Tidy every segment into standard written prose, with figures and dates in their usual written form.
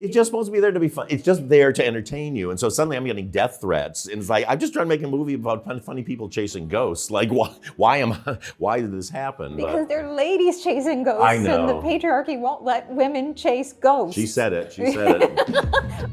It's just supposed to be there to be fun. It's just there to entertain you. And so suddenly I'm getting death threats. And it's like, I'm just trying to make a movie about funny people chasing ghosts. Like, why did this happen? Because they're ladies chasing ghosts. I know. And the patriarchy won't let women chase ghosts. She said it. She said it.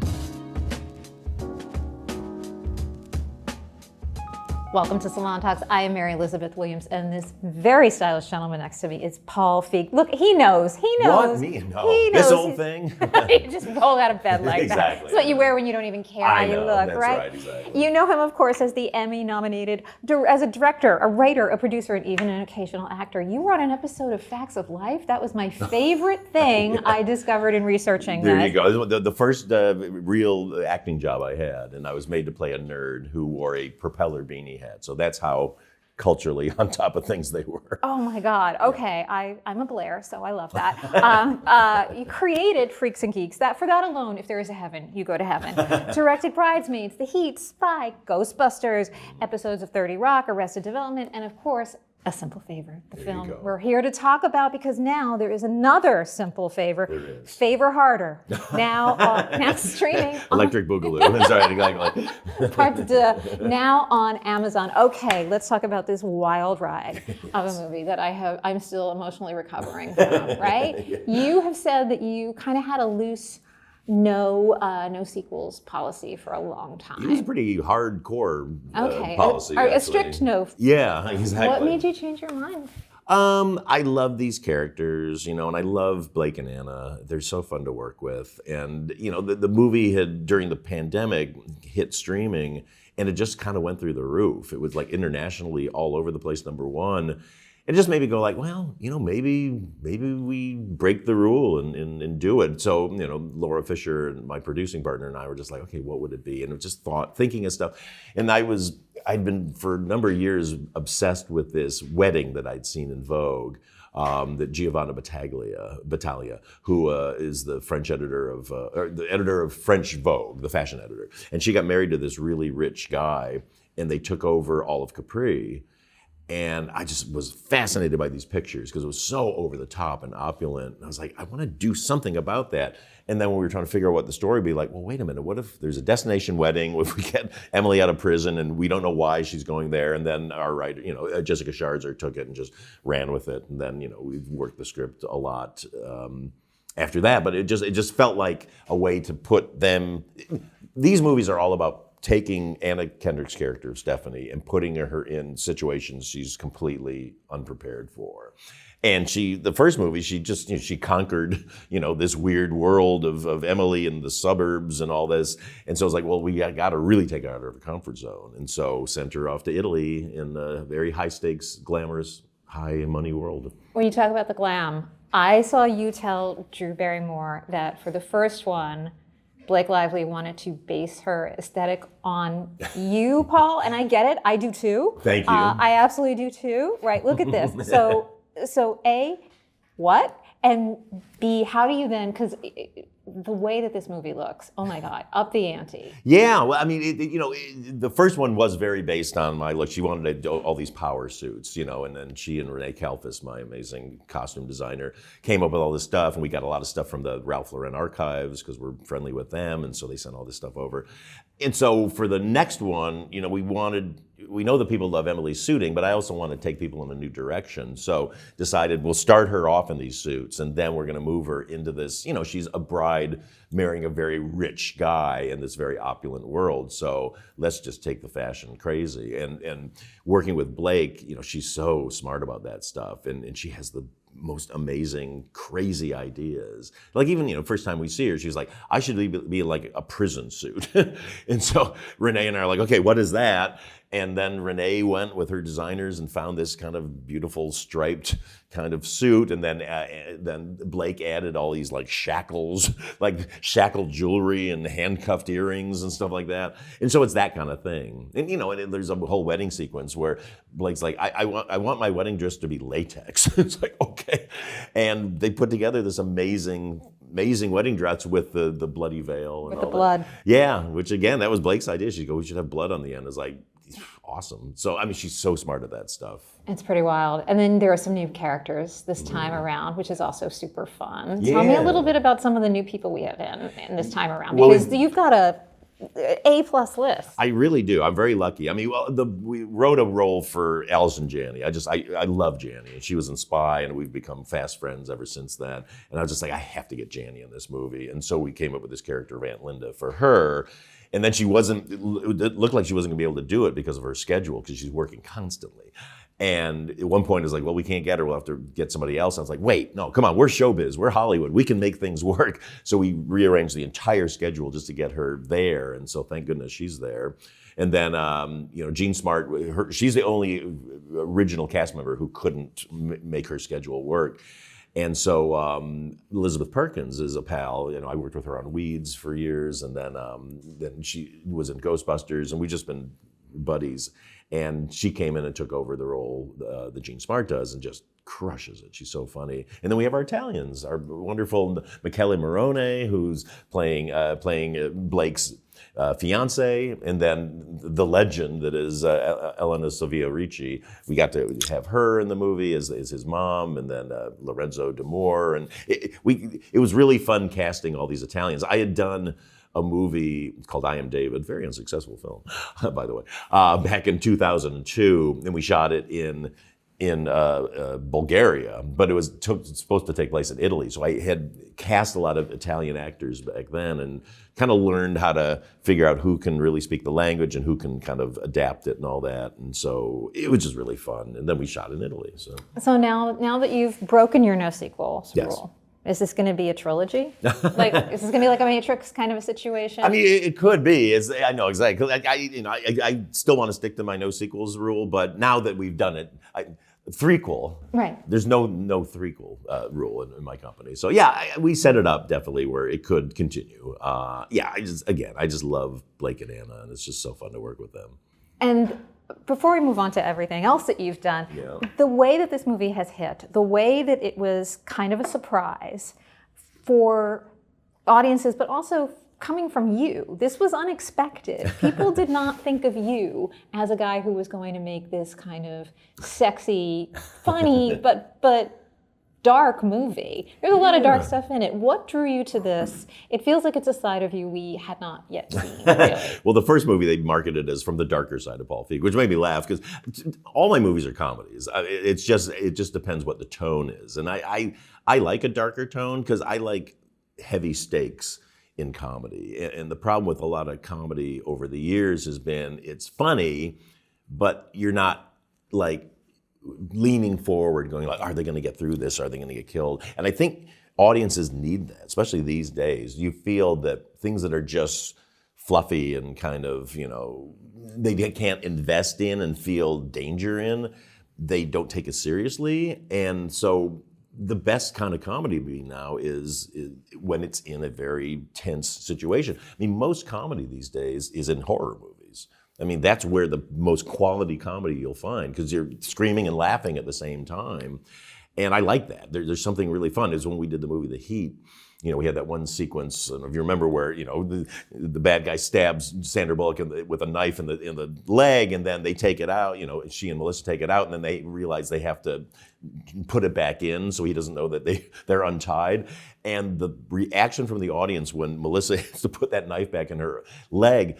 Welcome to Salon Talks. I am Mary Elizabeth Williams, and this very stylish gentleman next to me is Paul Feig. Look, he knows. What? Me? No. He knows. This old thing? You just roll out of bed like Exactly. that. It's what you wear when you don't even care how you look, that's right? Exactly. You know him, of course, as the Emmy-nominated, as a director, a writer, a producer, and even an occasional actor. You were on an episode of Facts of Life. That was my favorite thing I discovered in researching There this. you go. The first real acting job I had, and I was made to play a nerd who wore a propeller beanie hat. So that's how culturally on top of things they were. Oh my God. Okay, I'm a Blair, so I love that. You created Freaks and Geeks. For that alone, if there is a heaven, you go to heaven. Directed Bridesmaids, The Heat, Spy, Ghostbusters, episodes of 30 Rock, Arrested Development, and of course, A Simple Favor, the film we're here to talk about, because now there is another simple favor. There is. Favor Harder. Now streaming. Electric Boogaloo. Sorry, exactly. Part now on Amazon. Okay, let's talk about this wild ride of a movie that I'm still emotionally recovering from, right? Yeah. You have said that you kind of had a loose no sequels policy for a long time. It was a pretty hardcore policy. A strict no. Yeah, exactly. What made you change your mind? I love these characters, and I love Blake and Anna. They're so fun to work with. And, the movie had, during the pandemic, hit streaming, and it just kind of went through the roof. It was like internationally all over the place, #1. It just made me go like, well, maybe we break the rule and do it. So, Laura Fisher, and my producing partner, and I were just like, okay, what would it be? And it was just thinking of stuff. And I'd been for a number of years obsessed with this wedding that I'd seen in Vogue, that Giovanna Battaglia, who is the French editor or the editor of French Vogue, the fashion editor. And she got married to this really rich guy, and they took over all of Capri. And I just was fascinated by these pictures because it was so over the top and opulent. And I was like, I want to do something about that. And then when we were trying to figure out what the story would be, like, well, wait a minute, what if there's a destination wedding? If we get Emily out of prison and we don't know why she's going there, and then our writer, Jessica Scharzer took it and just ran with it. And then, we've worked the script a lot after that. But it just felt like a way to put them. These movies are all about taking Anna Kendrick's character, Stephanie, and putting her in situations she's completely unprepared for. And the first movie, she conquered, this weird world of Emily and the suburbs and all this. And so it's like, well, we got to really take her out of her comfort zone. And so sent her off to Italy in a very high stakes, glamorous, high money world. When you talk about the glam, I saw you tell Drew Barrymore that for the first one, Blake Lively wanted to base her aesthetic on you, Paul, and I get it. I do too. Thank you. I absolutely do too. Right, look at this. So A, what? And B, how do you then, because the way that this movie looks, oh my God, up the ante. Yeah, well, I mean, the first one was very based on my look. She wanted to do all these power suits, and then she and Renee Kalfas, my amazing costume designer, came up with all this stuff, and we got a lot of stuff from the Ralph Lauren archives because we're friendly with them, and so they sent all this stuff over. And so for the next one, we know that people love Emily's suiting, but I also want to take people in a new direction. So decided we'll start her off in these suits, and then we're going to move her into this, she's a bride marrying a very rich guy in this very opulent world. So let's just take the fashion crazy. And working with Blake, she's so smart about that stuff, and she has the most amazing, crazy ideas. Like even, first time we see her, she's like, I should be like a prison suit. And so Renee and I are like, okay, what is that? And then Renee went with her designers and found this kind of beautiful striped kind of suit. And then Blake added all these like shackles, like shackled jewelry and handcuffed earrings and stuff like that. And so it's that kind of thing. And and there's a whole wedding sequence where Blake's like, I want my wedding dress to be latex. It's like, okay. And they put together this amazing wedding dress with the bloody veil. With the blood. Yeah, which again, that was Blake's idea. She goes, we should have blood on the end. It's like, awesome. So, I mean, she's so smart at that stuff. It's pretty wild. And then there are some new characters this time around, which is also super fun. Tell me a little bit about some of the new people we have in this time around, because you've got a A+ list. I really do. I'm very lucky. I mean, we wrote a role for Allison Janney. I love Janney, and she was in Spy, and we've become fast friends ever since then. And I was just like, I have to get Janney in this movie. And so we came up with this character of Aunt Linda for her. And then it looked like she wasn't gonna be able to do it because of her schedule, because she's working constantly. And at one point, it's like, well, we can't get her. We'll have to get somebody else. I was like, wait, no, come on. We're showbiz. We're Hollywood. We can make things work. So we rearranged the entire schedule just to get her there. And so thank goodness she's there. And then, Jean Smart, she's the only original cast member who couldn't make her schedule work. And so Elizabeth Perkins is a pal. I worked with her on Weeds for years, and then she was in Ghostbusters, and we've just been buddies. And she came in and took over the role that Jean Smart does, and just crushes it. She's so funny. And then we have our Italians, our wonderful Michele Morone, who's playing Blake's fiance, and then the legend that is Elena Sofia Ricci. We got to have her in the movie as his mom, and then Lorenzo D'Amore, and it was really fun casting all these Italians. I had done a movie called I Am David, very unsuccessful film, by the way, back in 2002, and we shot it in Bulgaria, but it was supposed to take place in Italy. So I had cast a lot of Italian actors back then, and kind of learned how to figure out who can really speak the language and who can kind of adapt it and all that. And so it was just really fun. And then we shot in Italy. So now that you've broken your no sequels rule, is this going to be a trilogy? Is this going to be like a Matrix kind of a situation? I mean, it could be. I know exactly. I still want to stick to my no sequels rule, but now that we've done it, threequel. Right. There's no threequel rule in my company. So we set it up definitely where it could continue. I just love Blake and Anna, and it's just so fun to work with them. And before we move on to everything else that you've done, the way that this movie has hit, the way that it was kind of a surprise for audiences, but also coming from you, this was unexpected. People did not think of you as a guy who was going to make this kind of sexy, funny, but dark movie. There's a lot of dark stuff in it. What drew you to this? It feels like it's a side of you we had not yet seen, really. Well, the first movie they marketed as From the Darker Side of Paul Feig, which made me laugh because all my movies are comedies. It just depends what the tone is. And I like a darker tone because I like heavy stakes in comedy. And the problem with a lot of comedy over the years has been it's funny, but you're not like leaning forward going like, are they going to get through this? Are they going to get killed? And I think audiences need that, especially these days. You feel that things that are just fluffy and kind of, they can't invest in and feel danger in, they don't take it seriously. And so the best kind of comedy now is when it's in a very tense situation. I mean, most comedy these days is in horror movies. I mean, that's where the most quality comedy you'll find, because you're screaming and laughing at the same time. And I like that. There's something really fun. Is when we did the movie The Heat, we had that one sequence, and if you remember, where the bad guy stabs Sandra Bullock with a knife in the leg, and then they take it out. She and Melissa take it out, and then they realize they have to put it back in, so he doesn't know that they're untied. And the reaction from the audience when Melissa has to put that knife back in her leg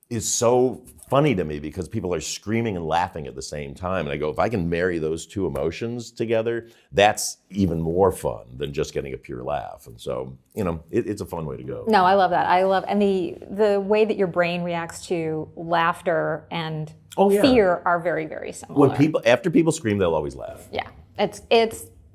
is so funny to me, because people are screaming and laughing at the same time. And I go, if I can marry those two emotions together, that's even more fun than just getting a pure laugh. And so, it's a fun way to go. No, I love that. And the way that your brain reacts to laughter and fear are very, very similar. After people scream, they'll always laugh. Yeah,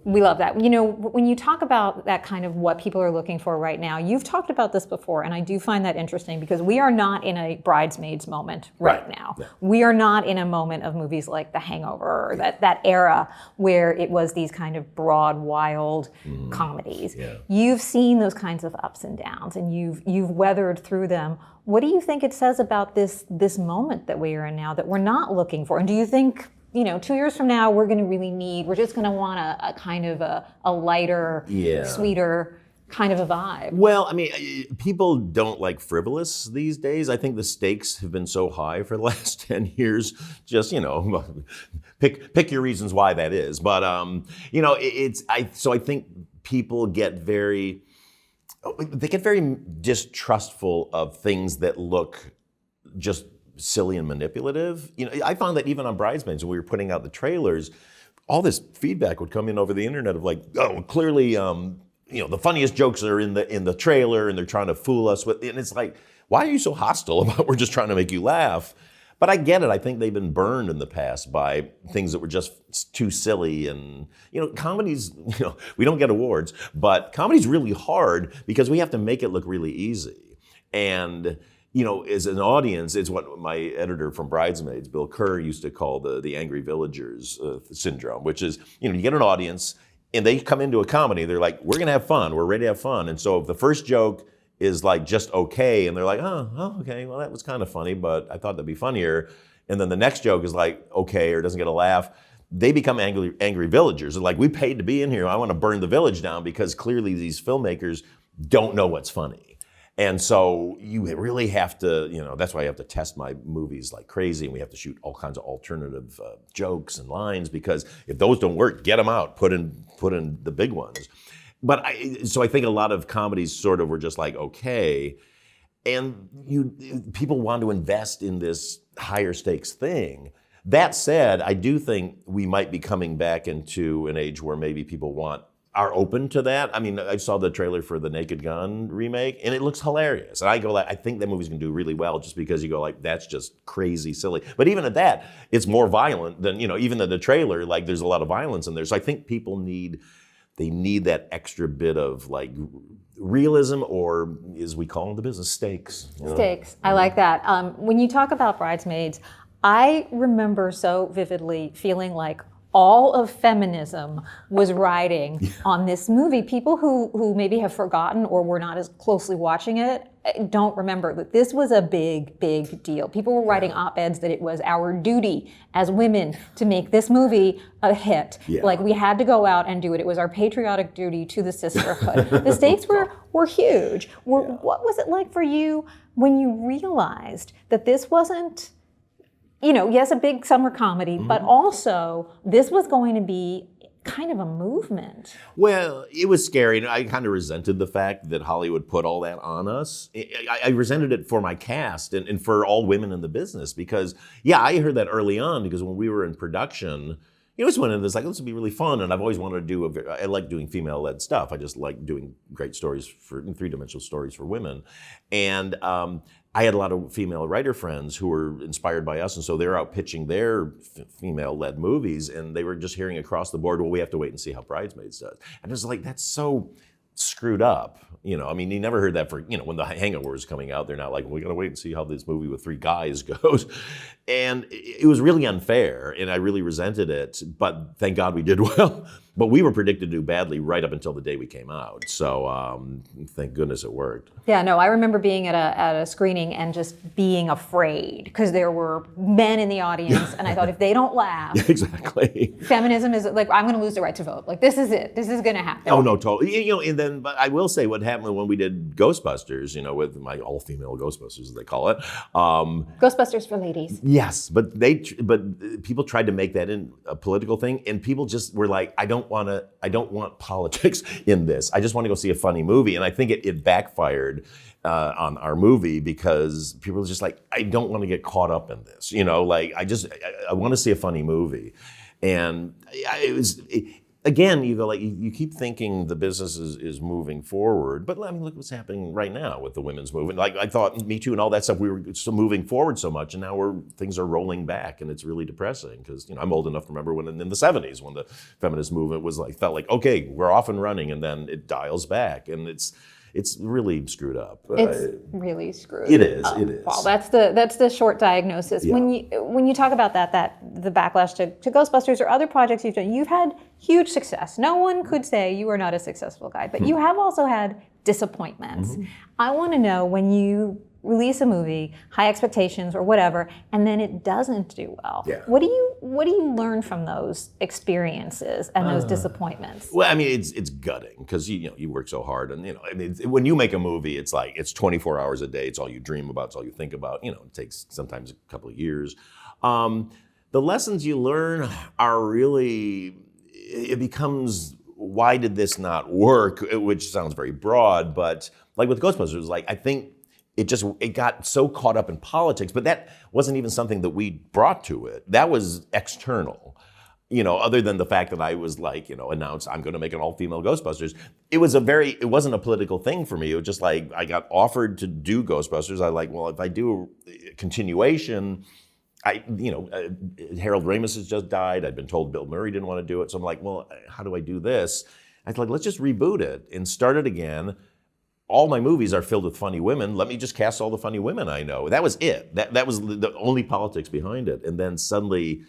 we love that. When you talk about that kind of what people are looking for right now, you've talked about this before, and I do find that interesting, because we are not in a Bridesmaids moment right now. Yeah. We are not in a moment of movies like The Hangover, or that era where it was these kind of broad, wild comedies. Yeah. You've seen those kinds of ups and downs, and you've weathered through them. What do you think it says about this moment that we are in now that we're not looking for? And do you think 2 years from now, we're just going to want a kind of a lighter, sweeter kind of a vibe. Well, I mean, people don't like frivolous these days. I think the stakes have been so high for the last 10 years. Just, pick your reasons why that is. But, so I think people get very distrustful of things that look just silly and manipulative. I found that even on Bridesmaids, when we were putting out the trailers, all this feedback would come in over the internet of like, oh, clearly, the funniest jokes are in the trailer, and they're trying to fool us with. And it's like, why are you so hostile about? We're just trying to make you laugh. But I get it. I think they've been burned in the past by things that were just too silly. And comedies. We don't get awards, but comedy's really hard because we have to make it look really easy. And as an audience, it's what my editor from Bridesmaids, Bill Kerr, used to call the angry villagers syndrome, which is, you get an audience and they come into a comedy, they're like, we're gonna have fun, we're ready to have fun. And so if the first joke is like just okay, and they're like, oh, okay, well that was kind of funny, but I thought that'd be funnier. And then the next joke is like okay, or doesn't get a laugh, they become angry villagers. They're like, we paid to be in here, I wanna burn the village down, because clearly these filmmakers don't know what's funny. And so you really have to, that's why I have to test my movies like crazy, and we have to shoot all kinds of alternative jokes and lines, because if those don't work, get them out, put in the big ones. But so I think a lot of comedies sort of were just like, okay, and people want to invest in this higher stakes thing. That said, I do think we might be coming back into an age where maybe people are open to that. I mean, I saw the trailer for the Naked Gun remake, and it looks hilarious. And I go like, I think that movie's gonna do really well, just because you go like, that's just crazy silly. But even at that, it's more violent than, even in the trailer, like there's a lot of violence in there. So I think people need that extra bit of like realism, or as we call in the business, stakes. Stakes, I like that. When you talk about Bridesmaids, I remember so vividly feeling like all of feminism was riding on this movie. People who maybe have forgotten or were not as closely watching it don't remember that this was a big, big deal. People were writing op-eds that it was our duty as women to make this movie a hit. Yeah. Like we had to go out and do it. It was our patriotic duty to the sisterhood. The stakes were huge. What was it like for you when you realized that this wasn't, yes, a big summer comedy, but also this was going to be kind of a movement? Well, it was scary, and I kind of resented the fact that Hollywood put all that on us. I resented it for my cast and for all women in the business, because, I heard that early on, because when we were in production, I just went into this like, this would be really fun, and I've always wanted to I like doing female-led stuff. I just like doing great stories three-dimensional stories for women. And I had a lot of female writer friends who were inspired by us, and so they're out pitching their female-led movies, and they were just hearing across the board, well, we have to wait and see how Bridesmaids does. And it was like, that's so screwed up. I mean, you never heard that for, when the Hangover was coming out, they're not like, we gotta wait and see how this movie with 3 guys goes. And it was really unfair, and I really resented it, but thank God we did well. But we were predicted to do badly right up until the day we came out. So thank goodness it worked. Yeah, no, I remember being at a screening and just being afraid, because there were men in the audience, and I thought, if they don't laugh, exactly, feminism is like, I'm gonna lose the right to vote. Like, this is it. This is gonna happen. Oh no, totally. And then, but I will say what happened when we did Ghostbusters, with my all-female Ghostbusters, as they call it. Ghostbusters for ladies. Yes, but people tried to make that in a political thing, and people just were like, I don't want politics in this. I just want to go see a funny movie. And I think it backfired on our movie, because people were just like, I don't want to get caught up in this. I want to see a funny movie. And again, you keep thinking the business is moving forward, but I mean, look what's happening right now with the women's movement. Like, I thought Me Too and all that stuff, we were still moving forward so much, and now things are rolling back, and it's really depressing, because I'm old enough to remember when in the 70s, when the feminist movement felt like, okay, we're off and running, and then it dials back, and it's really screwed up. It's really screwed. It is. It is. Well, that's the short diagnosis. Yeah. When you talk about that the backlash to Ghostbusters or other projects you've done, you've had huge success. No one could say you are not a successful guy, but you have also had disappointments. I want to know, when you release a movie, high expectations or whatever, and then it doesn't do well. Yeah. What do you learn from those experiences and those disappointments? Well, I mean, it's gutting because you work so hard, and I mean, when you make a movie, it's like it's 24 hours a day. It's all you dream about. It's all you think about. It takes sometimes a couple of years. The lessons you learn are really, it becomes, why did this not work? Which sounds very broad, but like with Ghostbusters, like I think it got so caught up in politics, but that wasn't even something that we brought to it. That was external. Other than the fact that I was like, announced I'm going to make an all-female Ghostbusters. It wasn't a political thing for me. It was just like, I got offered to do Ghostbusters. I like, well, if I do a continuation, Harold Ramis has just died. I'd been told Bill Murray didn't want to do it. So I'm like, well, how do I do this? I was like, let's just reboot it and start it again. All my movies are filled with funny women. Let me just cast all the funny women I know. That was it. That was the only politics behind it. And then suddenly,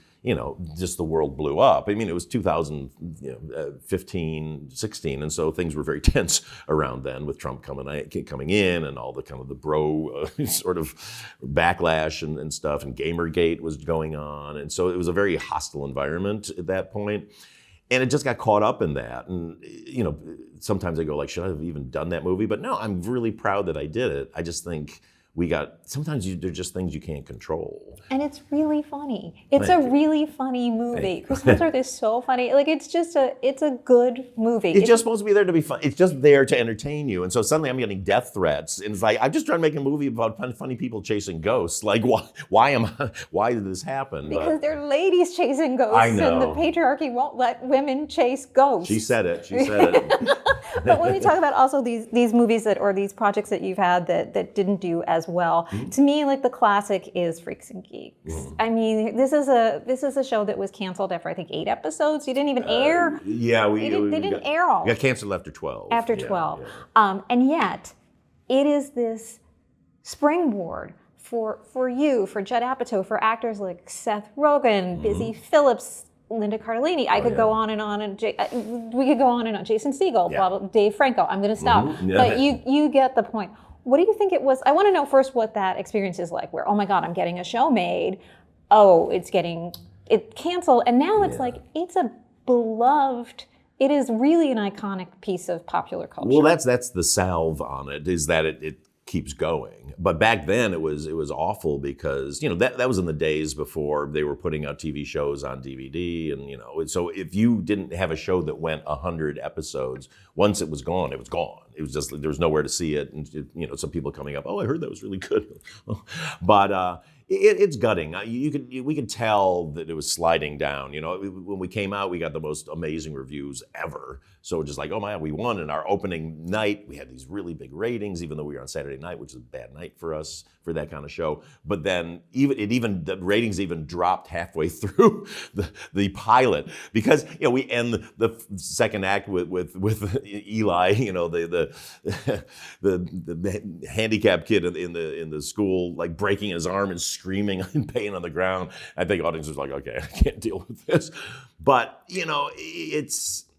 just the world blew up. I mean, it was 2015, 16, and so things were very tense around then with Trump coming in and all the kind of the bro sort of backlash and stuff, and Gamergate was going on. And so it was a very hostile environment at that point. And it just got caught up in that. And, sometimes I go like, should I have even done that movie? But no, I'm really proud that I did it. I just think sometimes they're just things you can't control. And it's really funny. It's a really funny movie. Chris Hemsworth is so funny. Like, it's a good movie. It's just supposed to be there to be fun. It's just there to entertain you. And so suddenly I'm getting death threats. And it's like, I'm just trying to make a movie about funny people chasing ghosts. Like, why did this happen? Because they're ladies chasing ghosts. I know. And the patriarchy won't let women chase ghosts. She said it. But when we talk about also these movies or these projects that you've had that didn't do as well, to me, like, the classic is Freaks and Geeks. I mean, this is a show that was canceled after, I think, 8 episodes. You didn't even air. Yeah, they didn't air all. We got canceled after 12. After 12. Yeah. And yet, it is this springboard for Judd Apatow, for actors like Seth Rogen, Busy Phillips, Linda Cardellini. I could go on and on, and we could go on and on. Jason Segel, blah, blah, Dave Franco. I'm going to stop. But you get the point. What do you think it was? I want to know first what that experience is like, where, oh my God, I'm getting a show made. Oh, it's canceled. And now it's like, it's a beloved, it is really an iconic piece of popular culture. Well, that's the salve on it, is that it keeps going. But back then it was awful because, that was in the days before they were putting out TV shows on DVD. And, so if you didn't have a show that went 100 episodes, once it was gone, it was gone. It was just, there was nowhere to see it. And, some people coming up, oh, I heard that was really good. But it's gutting. We could tell that it was sliding down. When we came out, we got the most amazing reviews ever. So just like, oh my God, we won. And our opening night, we had these really big ratings, even though we were on Saturday night, which is a bad night for us for that kind of show. But then the ratings even dropped halfway through the pilot because we end the second act with Eli, the handicapped kid in the school, like breaking his arm and screaming in pain on the ground. I think audience was like, okay, I can't deal with this. But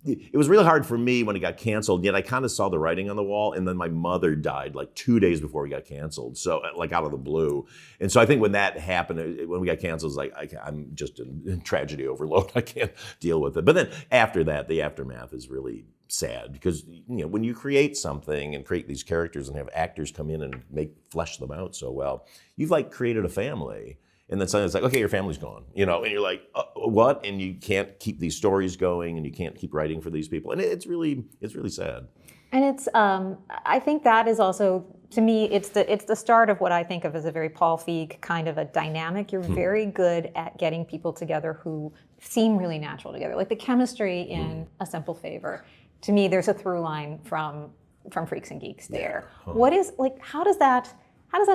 it was really hard for me when it got canceled, yet I kind of saw the writing on the wall. And then my mother died like 2 days before we got canceled. So like out of the blue. And so I think when that happened, when we got canceled, it was like, I'm just in tragedy overload. I can't deal with it. But then after that, the aftermath is really sad because, when you create something and create these characters and have actors come in and flesh them out so well, you've like created a family. And then suddenly it's like, okay, your family's gone, and you're like, what? And you can't keep these stories going, and you can't keep writing for these people, and it's really sad. And it's, I think that is also, to me, it's the start of what I think of as a very Paul Feig kind of a dynamic. You're very good at getting people together who seem really natural together, like the chemistry in A Simple Favor. To me, there's a through line from Freaks and Geeks there. Yeah. What is, like, how does that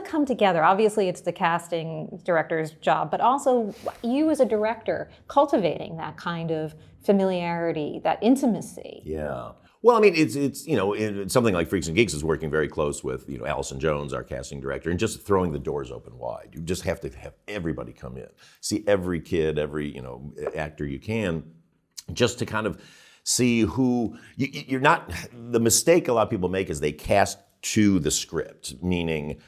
come together? Obviously, it's the casting director's job, but also you as a director cultivating that kind of familiarity, that intimacy. Yeah. Well, I mean, it's something like Freaks and Geeks is working very close with, Allison Jones, our casting director, and just throwing the doors open wide. You just have to have everybody come in, see every kid, every, actor you can, just to kind of see who, you're not, the mistake a lot of people make is they cast to the script, meaning,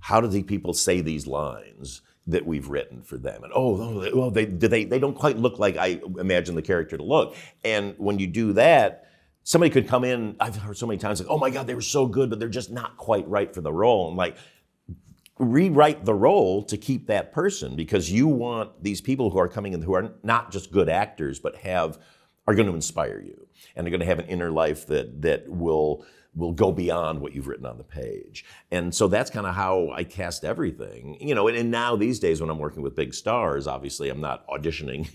how do the people say these lines that we've written for them? And they don't quite look like I imagine the character to look. And when you do that, somebody could come in, I've heard so many times, like, oh my God, they were so good, but they're just not quite right for the role. And like, rewrite the role to keep that person, because you want these people who are coming in who are not just good actors, but are going to inspire you, and they're going to have an inner life that will go beyond what you've written on the page. And so that's kind of how I cast everything, and now these days when I'm working with big stars, obviously I'm not auditioning,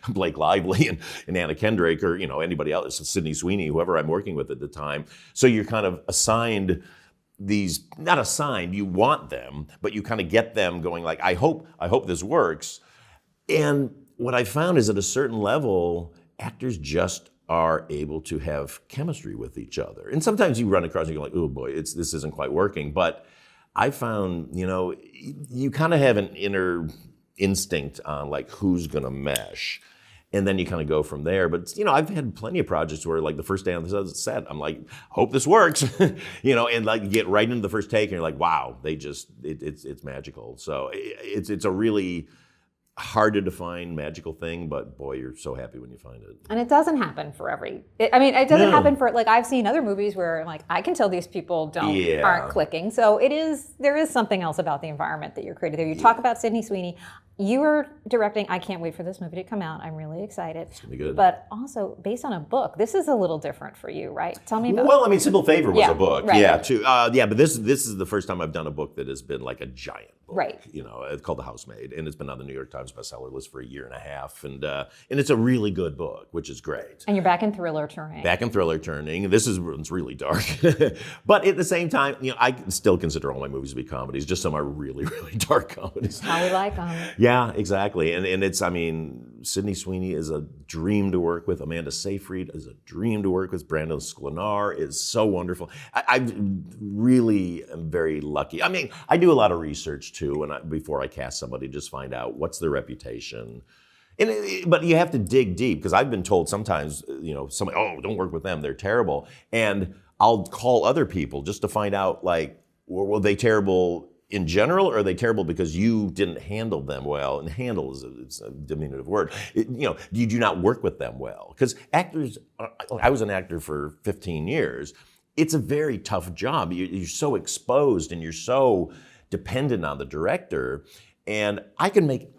Blake Lively and Anna Kendrick or, anybody else, Sydney Sweeney, whoever I'm working with at the time. So you're kind of assigned not assigned, you want them, but you kind of get them going like, I hope this works. And what I found is at a certain level, actors just are able to have chemistry with each other. And sometimes you run across and you're like, oh boy, this isn't quite working. But I found, you kind of have an inner instinct on like who's gonna mesh. And then you kind of go from there. But, I've had plenty of projects where like the first day on the set, I'm like, hope this works, and like you get right into the first take and you're like, wow, it's magical. So it's a really hard to define magical thing, but boy, you're so happy when you find it. And it doesn't happen for it doesn't happen for, like, I've seen other movies where like, I can tell these people aren't clicking. So there is something else about the environment that you're creating there. You talk about Sydney Sweeney. You were directing, I can't wait for this movie to come out. I'm really excited. It's gonna be good. But also based on a book. This is a little different for you, right? Tell me about it. Well, Simple Favor was a book. Right. Yeah, too. But this is the first time I've done a book that has been like a giant book. Right. It's called The Housemaid, and it's been on the New York Times bestseller list for a year and a half. And it's a really good book, which is great. And you're back in thriller turning. This is really dark. But at the same time, I still consider all my movies to be comedies. Just some are really, really dark comedies. How we like them. Yeah, exactly. And it's, Sydney Sweeney is a dream to work with. Amanda Seyfried is a dream to work with. Brandon Sklenar is so wonderful. I really am very lucky. I do a lot of research too, before I cast somebody, just find out what's their reputation. But you have to dig deep, because I've been told sometimes, somebody, oh, don't work with them, they're terrible. And I'll call other people just to find out, like, were they terrible in general, or are they terrible because you didn't handle them well? And handle it's a diminutive word. You do not work with them well. Because actors, I was an actor for 15 years. It's a very tough job. You're so exposed and you're so dependent on the director. And I can make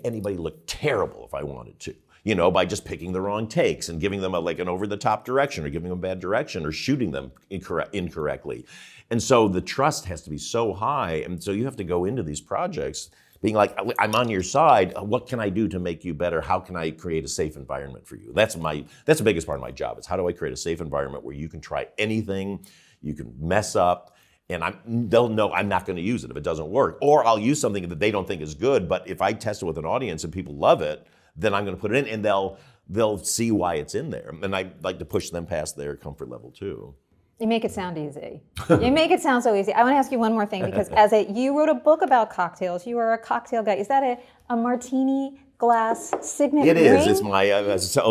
anybody look terrible if I wanted to, by just picking the wrong takes and giving them an over-the-top direction, or giving them a bad direction, or shooting them incorrectly. And so the trust has to be so high. And so you have to go into these projects being like, I'm on your side. What can I do to make you better? How can I create a safe environment for you? That's the biggest part of my job. Is how do I create a safe environment where you can try anything, you can mess up, and they'll know I'm not going to use it if it doesn't work. Or I'll use something that they don't think is good, but if I test it with an audience and people love it, then I'm going to put it in, and they'll see why it's in there. And I like to push them past their comfort level too. You make it sound easy. You make it sound so easy. I want to ask you one more thing, because you wrote a book about cocktails. You are a cocktail guy. Is that a martini glass signet ring? It is. It's my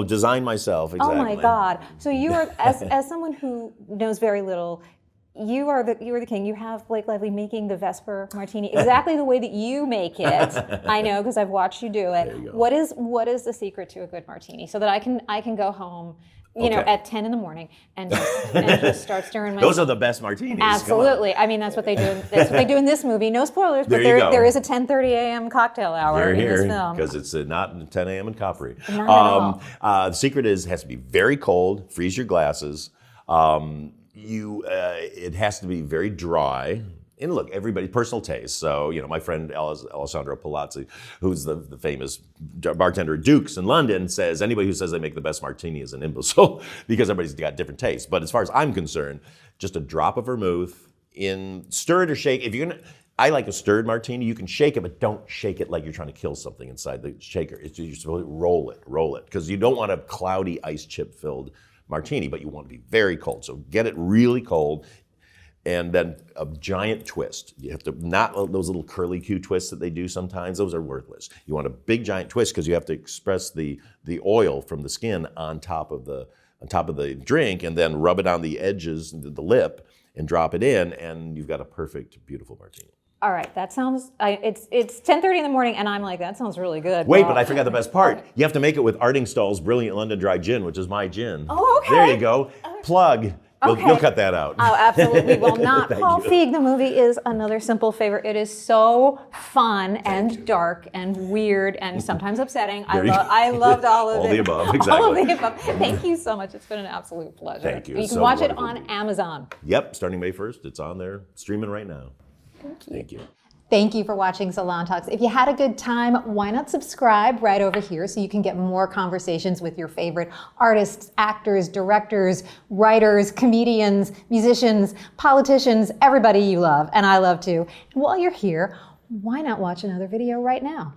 designed myself. Exactly. Oh my God. So you are, as someone who knows very little, you are the king. You have Blake Lively making the Vesper martini exactly the way that you make it. I know, because I've watched you do it. There you go. What is the secret to a good martini, so that I can go home, at 10 in the morning and just start stirring my. Those are the best martinis. Absolutely. That's what they do. That's what they do in this movie. No spoilers, but there is a 10:30 a.m. cocktail hour in this film. Because it's not 10 a.m. in Capri. Not at all. The secret has to be very cold. Freeze your glasses. It has to be very dry. And look, everybody's personal taste. So, my friend Alessandro Palazzi, who's the famous bartender at Duke's in London, says anybody who says they make the best martini is an imbecile, because everybody's got different tastes. But as far as I'm concerned, just a drop of vermouth stir it or shake. I like a stirred martini. You can shake it, but don't shake it like you're trying to kill something inside the shaker. You're supposed to roll it, because you don't want a cloudy ice chip filled martini, but you want to be very cold. So get it really cold. And then a giant twist. You have to, not those little curly Q twists that they do sometimes, those are worthless. You want a big giant twist, because you have to express the oil from the skin on top of the drink, and then rub it on the edges, the lip, and drop it in, and you've got a perfect, beautiful martini. All right, that sounds. It's 10:30 in the morning, and I'm like, that sounds really good. Wait, Well, but I forgot the best part. Okay. You have to make it with Ardingstall's Brilliant London Dry Gin, which is my gin. Oh, okay. There you go. Plug. You'll cut that out. Oh, absolutely will not. Thank Paul you. Feig, the movie, is another simple favorite. It is so fun and dark and weird and sometimes upsetting. I loved all of it. All the above, exactly. All of the above. Thank you so much. It's been an absolute pleasure. Thank you. You can So watch it wonderful. on Amazon. Yep, starting May 1st. It's on there, streaming right now. Thank you. Thank you for watching Salon Talks. If you had a good time, why not subscribe right over here so you can get more conversations with your favorite artists, actors, directors, writers, comedians, musicians, politicians, everybody you love, and I love too. And while you're here, why not watch another video right now?